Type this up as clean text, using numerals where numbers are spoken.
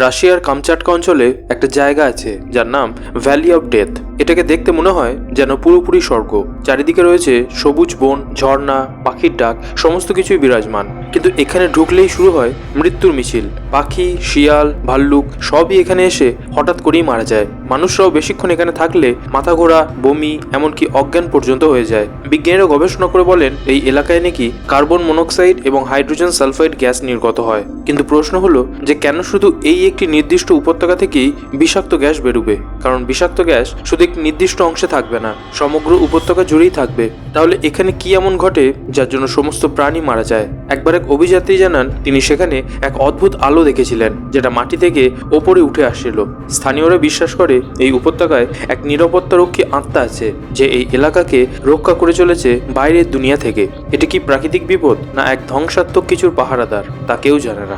রাশিয়ার কামচাটকা অঞ্চলে একটা জায়গা আছে যার নাম ভ্যালি অফ ডেথ। এটাকে দেখতে মনে হয় যেন পুরোপুরি স্বর্গ। চারিদিকে রয়েছে সবুজ বন, ঝর্ণা, পাখির ডাক, সমস্ত কিছুই বিরাজমান। কিন্তু এখানে ঢুকলেই শুরু হয় মৃত্যুর মিছিল। পাখি, শিয়াল, ভাল্লুক সবই এখানে এসে হঠাৎ করেই মারা যায়। মানুষরাও বেশিক্ষণ এখানে থাকলে মাথা ঘোরা, বমি, এমনকি অজ্ঞান পর্যন্ত হয়ে যায়। বিজ্ঞানীরা গবেষণা করে বলেন এই এলাকায় নাকি কার্বন মনোক্সাইড এবং হাইড্রোজেন সালফাইড গ্যাস নির্গত হয়। কিন্তু প্রশ্ন হলো যে কেন শুধু এই একটি নির্দিষ্ট উপত্যকা থেকেই বিষাক্ত গ্যাস বেরোবে? কারণ বিষাক্ত গ্যাস শুধু একটি নির্দিষ্ট অংশে থাকবে না, সমগ্র উপত্যকা জুড়েই থাকবে। তাহলে এখানে কি এমন ঘটে যার জন্য সমস্ত প্রাণী মারা যায়? একবার এক অভিযাত্রী জানান তিনি সেখানে এক অদ্ভুত আলো দেখেছিলেন যেটা মাটি থেকে ওপরে উঠে আসছিল। স্থানীয়রা বিশ্বাস করে এই উপত্যকায় এক নিরাপত্তারক্ষী আত্মা আছে যে এই এলাকাকে রক্ষা করে চলেছে বাইরের দুনিয়া থেকে। এটা কি প্রাকৃতিক বিপদ না এক ধ্বংসাত্মক কিছুর পাহারাদার তা কেউ জানে না।